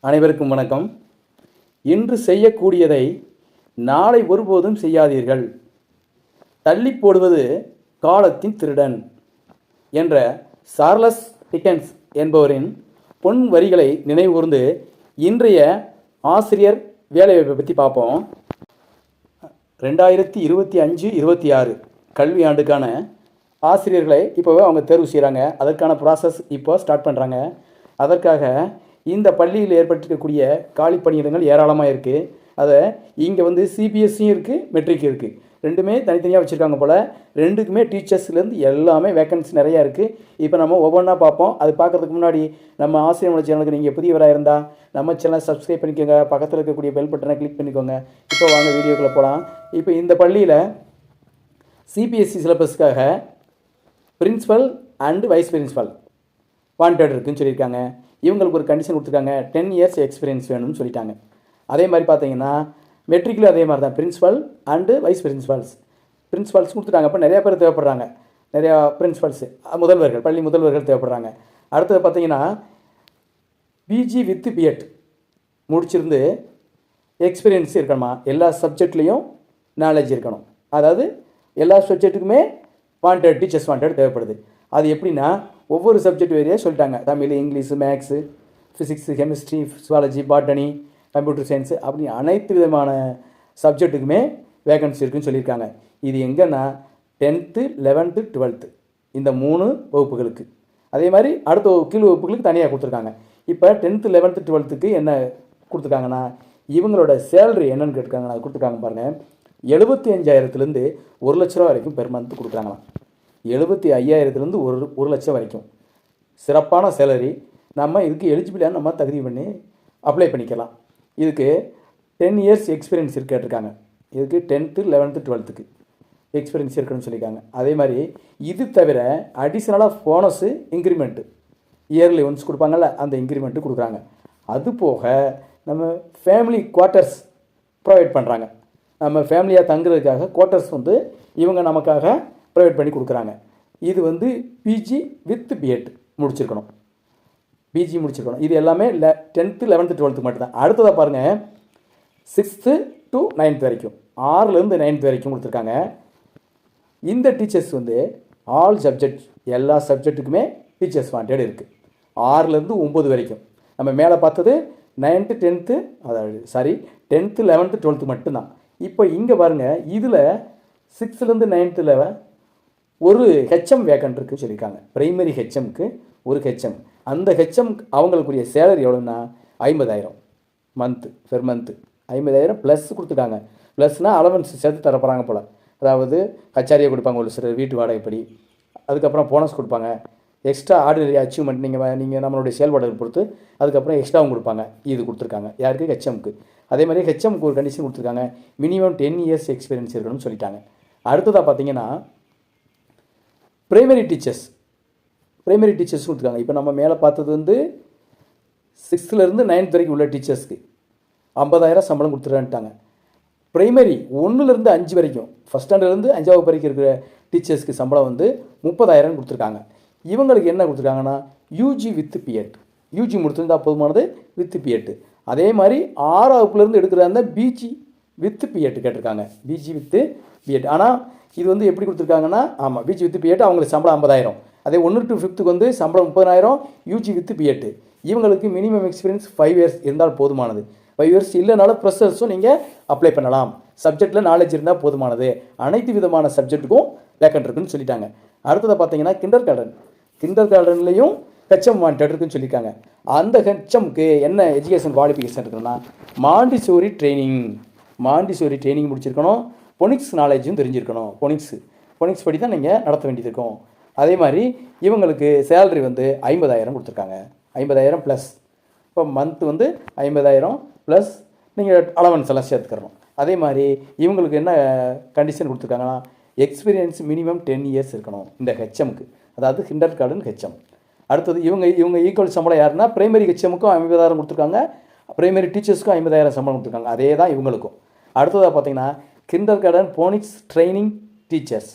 அனைவருக்கும் வணக்கம். இன்று செய்யக்கூடியதை நாளை ஒருபோதும் செய்யாதீர்கள். தள்ளி போடுவது காலத்தின் திருடன் என்ற சார்லஸ் டிக்கன்ஸ் என்பவரின் பொன் வரிகளை நினைவுகூர்ந்து இன்றைய ஆசிரியர் வேலைவாய்ப்பை பற்றி பார்ப்போம். 2025-26 கல்வி ஆண்டுக்கான ஆசிரியர்களை இப்போவே அவங்க தேர்வு செய்கிறாங்க. அதற்கான ப்ராசஸ் இப்போ ஸ்டார்ட் பண்ணுறாங்க. அதற்காக இந்த பள்ளியில் ஏற்பட்டிருக்கக்கூடிய காலி பணியிடங்கள் ஏராளமாக இருக்குது. அதை இங்கே வந்து சிபிஎஸ்சியும் இருக்குது, மெட்ரிக் இருக்குது, ரெண்டுமே தனித்தனியாக வச்சுருக்காங்க போல். ரெண்டுக்குமே டீச்சர்ஸ்லேருந்து எல்லாமே வேக்கன்சி நிறையா இருக்குது. இப்போ நம்ம ஒவ்வொன்றா பார்ப்போம். அது பார்க்குறதுக்கு முன்னாடி நம்ம ஆசிரியர் சேனலுக்கு நீங்கள் புதியவராக இருந்தால் நம்ம சேனலை சப்ஸ்கிரைப் பண்ணிக்கோங்க, பக்கத்தில் இருக்கக்கூடிய பெல் பட்டனை கிளிக் பண்ணிக்கோங்க. இப்போ வாங்க வீடியோக்குள்ளே போகலாம். இப்போ இந்த பள்ளியில் சிபிஎஸ்சி சிலபஸ்க்காக principal and vice principal wanted இருக்குதுன்னு சொல்லியிருக்காங்க. இவங்களுக்கு ஒரு கண்டிஷன் கொடுத்துருக்காங்க, 10 இயர்ஸ் எக்ஸ்பீரியன்ஸ் வேணும்னு சொல்லிட்டாங்க. அதே மாதிரி பார்த்தீங்கன்னா மெட்ரிக்கில் அதே மாதிரி தான் பிரின்ஸிபல் அண்டு வைஸ் பிரின்ஸிபல்ஸ் கொடுத்துட்டாங்க. அப்போ நிறையா பேர் தேவைப்படுறாங்க, நிறையா பிரின்ஸிபல்ஸு முதல்வர்கள், பள்ளி முதல்வர்கள் தேவைப்படுறாங்க. அடுத்தது பார்த்தீங்கன்னா பிஜி வித் பிஎட் முடிச்சிருந்து எக்ஸ்பீரியன்ஸ் இருக்கணுமா, எல்லா சப்ஜெக்ட்லேயும் நாலேஜ் இருக்கணும். அதாவது எல்லா சப்ஜெக்ட்டுக்குமே டீச்சர்ஸ் வாண்டட் தேவைப்படுது. அது எப்படின்னா ஒவ்வொரு சப்ஜெக்ட் வேறையாக சொல்லிட்டாங்க. Tamil, English, maths, physics, chemistry, zoology, botany, computer science, அப்படி அனைத்து விதமான சப்ஜெக்ட்டுக்குமே வேகன்சி இருக்குதுன்னு சொல்லியிருக்காங்க. இது எங்கன்னா 10th, 11th, 12th இந்த 3 வகுப்புகளுக்கு. அதே மாதிரி அடுத்த கீழ் வகுப்புகளுக்கு தனியாக கொடுத்துருக்காங்க. இப்போ 10th, 11th, 12th என்ன கொடுத்துருக்காங்கன்னா இவங்களோட சேலரி என்னென்னு கேட்டுருக்காங்க. அது கொடுத்துருக்காங்க பாருங்கள். 75,000லேருந்து 1 லட்ச ரூபா வரைக்கும் பெர் மந்த் கொடுக்குறாங்களாம். 75,000லேருந்து 1 லட்சம் வரைக்கும் சிறப்பான சேலரி. நம்ம இதுக்கு எலிஜிபிளாக நம்ம தகுதி பண்ணி அப்ளை பண்ணிக்கலாம். இதுக்கு 10 இயர்ஸ் எக்ஸ்பீரியன்ஸ் கேட்டிருக்காங்க. இதுக்கு 10th, 11th, 12th எக்ஸ்பீரியன்ஸ் இருக்குன்னு சொல்லியிருக்காங்க. அதே மாதிரி இது தவிர அடிஷ்னலாக போனஸு, இன்க்ரிமெண்ட்டு இயர்லி ஒன்ஸ் கொடுப்பாங்கள்ல, அந்த இன்க்ரிமெண்ட்டு கொடுக்குறாங்க. அது போக நம்ம ஃபேமிலி குவார்ட்டர்ஸ் ப்ரொவைட் பண்ணுறாங்க. நம்ம ஃபேமிலியாக தங்குறதுக்காக குவார்ட்டர்ஸ் வந்து இவங்க நமக்காக ப்ரொவைட் பண்ணி கொடுக்குறாங்க. இது வந்து பிஜி வித் பிஎட் முடிச்சிருக்கணும், பிஜி முடிச்சிருக்கணும். இது எல்லாமே 10th, 11th, 12th மட்டும்தான். அடுத்ததாக பாருங்கள், 6th to 9th வரைக்கும், 6லேருந்து 9th வரைக்கும் கொடுத்துருக்காங்க. இந்த டீச்சர்ஸ் வந்து ஆல் சப்ஜெக்ட், எல்லா சப்ஜெக்ட்டுக்குமே டீச்சர்ஸ் வாண்டட் இருக்குது. 6லேருந்து 9 வரைக்கும். நம்ம மேலே பார்த்தது 9th, 10th, அதாவது 10th, 11th, 12th மட்டும்தான். இப்போ இங்கே பாருங்கள், இதில் 6லேருந்து 9th ஒரு ஹெச்எம் வேக்கன்ட் இருக்குன்னு சொல்லியிருக்காங்க. பிரைமரி ஹெச்எம்க்கு ஒரு ஹெச்எம். அந்த ஹெச்எம் அவங்களுக்குரிய சேலரி எவ்வளோன்னா 50,000 மந்த்து, பெர் மந்த்து 50,000 ப்ளஸ் கொடுத்துட்டாங்க. ப்ளஸ்னால் அலவன்ஸ் சேர்த்து தரப்போகிறாங்க போல். அதாவது கச்சாரியை கொடுப்பாங்க ஒரு சிலர், வீட்டு வாடகைப்படி. அதுக்கப்புறம் போனஸ் கொடுப்பாங்க. எக்ஸ்ட்ரா ஆர்டினரி அச்சீவ்மெண்ட் நீங்கள் நம்மளுடைய செயல்பாடுகளை பொறுத்து அதுக்கப்புறம் எக்ஸ்ட்ராவும் கொடுப்பாங்க. இது கொடுத்துருக்காங்க யாருக்கு? ஹெச்எம்க்கு. அதே மாதிரி ஹெச்எம்க்கு ஒரு கண்டிஷன் கொடுத்துருக்காங்க, மினிமம் 10 இயர்ஸ் எக்ஸ்பீரியன்ஸ் இருக்கணும்னு சொல்லிட்டாங்க. அடுத்ததாக பார்த்தீங்கன்னா பிரைமரி டீச்சர்ஸ் கொடுத்துருக்காங்க. இப்போ நம்ம மேலே பார்த்தது வந்து 6லேருந்து 9th வரைக்கும் உள்ள டீச்சர்ஸ்க்கு 50,000 சம்பளம் கொடுத்துருக்கான்ட்டாங்க. பிரைமரி 1லேருந்து 5 வரைக்கும், ஃபஸ்ட் ஸ்டாண்டர்ட்லேருந்து 5வது வரைக்கும் இருக்கிற டீச்சர்ஸ்க்கு சம்பளம் வந்து 30,000 கொடுத்துருக்காங்க. இவங்களுக்கு என்ன கொடுத்துருக்காங்கன்னா யூஜி வித் பிஎட், யூஜி முடிச்சிருந்தால் போதுமானது, வித் பிஎட். அதே மாதிரி 6வது எடுக்கிற அந்த பிஜி வித் பிஎட் கேட்டிருக்காங்க, பிஜி வித் பிஎட். ஆனால் இது வந்து எப்படி கொடுத்துருக்காங்கன்னா, ஆமாம், பிஜி வித் பிஎட் அவங்களுக்கு சம்பளம் 50,000. அதே 1 to 5th வந்து சம்பளம் 30,000 யூஜி வித் பிஎட். இவங்களுக்கு மினிமம் எக்ஸ்பீரியன்ஸ் 5 இயர்ஸ் இருந்தால் போதுமானது. 5 இயர்ஸ் இல்லைனாலும் ப்ரெஷர்ஸும் நீங்கள் அப்ளை பண்ணலாம். சப்ஜெக்டில் நாலேஜ் இருந்தால் போதுமானது. அனைத்து விதமான சப்ஜெக்ட்டுக்கும் வேக்கன்ட் இருக்குன்னு சொல்லிட்டாங்க. அடுத்ததை பார்த்தீங்கன்னா கிண்டர் கார்டன்லேயும் ஹெச்எம் வாண்டட் இருக்குன்னு சொல்லியிருக்காங்க. அந்த ஹெச்எம்க்கு என்ன எஜுகேஷன் குவாலிஃபிகேஷன் இருக்குன்னா மாண்டிசோரி ட்ரைனிங் முடிச்சிருக்கணும். பொனிக்ஸ் நாலேஜும் தெரிஞ்சிருக்கணும். பொனிக்ஸ் படி தான் நீங்கள் நடத்த வேண்டியது இருக்கும். அதே மாதிரி இவங்களுக்கு சேலரி வந்து 50,000 கொடுத்துருக்காங்க. 50,000 ப்ளஸ். இப்போ மந்த் வந்து 50,000 ப்ளஸ் நீங்கள் அலவன்ஸ் எல்லாம் சேர்த்துக்கிறணும். அதே மாதிரி இவங்களுக்கு என்ன கண்டிஷன் கொடுத்துருக்காங்கன்னா எக்ஸ்பீரியன்ஸ் மினிமம் 10 இயர்ஸ் இருக்கணும் இந்த ஹெச்எம்க்கு, அதாவது கிண்டர் கார்டன் ஹெச்எம். அடுத்தது இவங்க ஈக்குவல் சம்பளம் யாருன்னா பிரைமரி ஹெச்எம்முக்கும் 50,000 கொடுத்துருக்காங்க, பிரைமரி டீச்சர்ஸ்க்கும் 50,000 சம்பளம் கொடுத்துருக்காங்க. அதே தான் இவங்களுக்கும். அடுத்ததாக பார்த்தீங்கன்னா kinder garden phonics training teachers,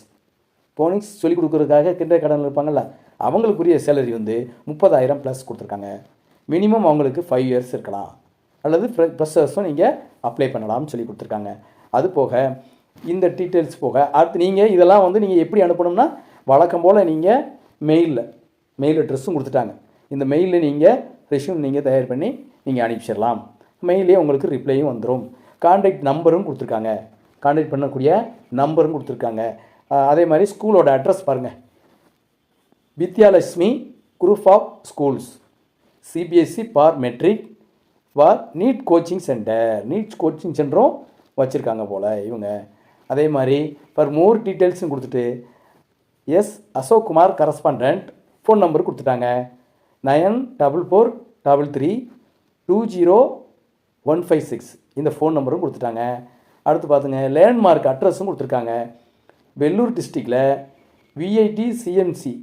phonics சொல்லிக் கொடுக்குறதுக்காக கிண்டர் கார்டனில் இருப்பாங்கள்ல, அவங்களுக்குரிய சேலரி வந்து 30,000 ப்ளஸ் கொடுத்துருக்காங்க. மினிமம் அவங்களுக்கு 5 இயர்ஸ் இருக்கலாம், அல்லது ஃப்ரெஷர்ஸும் நீங்கள் அப்ளை பண்ணலாம்னு சொல்லி கொடுத்துருக்காங்க. அது போக இந்த டீட்டெயில்ஸ் போக அடுத்து நீங்கள் இதெல்லாம் வந்து நீங்கள் எப்படி அனுப்பணும்னா, வழக்கம் போல் நீங்கள் மெயில் அட்ரஸும் கொடுத்துட்டாங்க. இந்த மெயிலில் நீங்கள் ரெஸ்யூம் நீங்கள் தயார் பண்ணி நீங்கள் அனுப்பிச்சிடலாம். மெயிலே உங்களுக்கு ரிப்ளையும் வந்துடும். கான்டாக்ட் நம்பரும் கொடுத்துருக்காங்க, கான்டாக்ட் பண்ணக்கூடிய நம்பரும் கொடுத்துருக்காங்க. அதே மாதிரி ஸ்கூலோட அட்ரஸ் பாருங்கள், Vidyalakshmi group of schools, CBSE for matric for NEET coaching சென்டரும் வச்சுருக்காங்க போல் இவங்க. அதே மாதிரி ஃபார் மோர் டீட்டெயில்ஸும் கொடுத்துட்டு S Ashok Kumar correspondent phone number கொடுத்துட்டாங்க. 9444200156 இந்த ஃபோன் நம்பரும் கொடுத்துட்டாங்க. அடுத்து பார்த்துங்க, லேண்ட்மார்க் அட்ரஸும் கொடுத்துருக்காங்க. வெள்ளூர் டிஸ்ட்ரிக்டில் விஐடி சிஎம்சி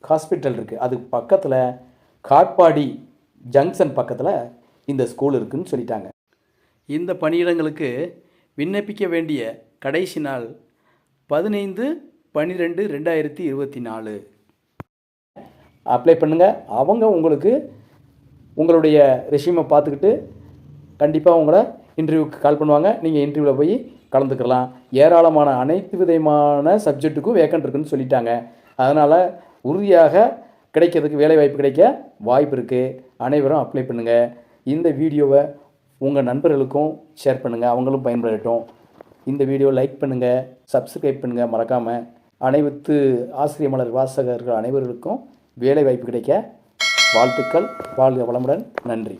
ஹாஸ்பிட்டல் இருக்குது, அதுக்கு பக்கத்தில் காட்பாடி ஜங்ஷன் பக்கத்தில் இந்த ஸ்கூல் இருக்குதுன்னு சொல்லிட்டாங்க. இந்த பணியிடங்களுக்கு விண்ணப்பிக்க வேண்டிய கடைசி நாள் 15/12/2024. அப்ளை பண்ணுங்கள். அவங்க உங்களுடைய ரெஸ்யூமை பார்த்துக்கிட்டு கண்டிப்பாக உங்களை இன்டர்வியூக்கு கால் பண்ணுவாங்க. நீங்கள் இன்டர்வியூவில் போய் கலந்துக்கலாம். ஏராளமான அனைத்து விதமான சப்ஜெக்ட்டுக்கும் வேக்கன்ட் இருக்குதுன்னு சொல்லிட்டாங்க. அதனால் உறுதியாக கிடைக்கிறதுக்கு வேலைவாய்ப்பு கிடைக்க வாய்ப்பு இருக்குது. அனைவரும் அப்ளை பண்ணுங்கள். இந்த வீடியோவை உங்கள் நண்பர்களுக்கும் ஷேர் பண்ணுங்கள், அவங்களும் பயன்படட்டும். இந்த வீடியோ லைக் பண்ணுங்கள், சப்ஸ்கிரைப் பண்ணுங்கள் மறக்காமல். அனைத்து ஆசிரியர் மலர் வாசகர்கள் அனைவர்களுக்கும் வேலை வாய்ப்பு கிடைக்க வாழ்த்துக்கள். வாழ்க வளமுடன். நன்றி.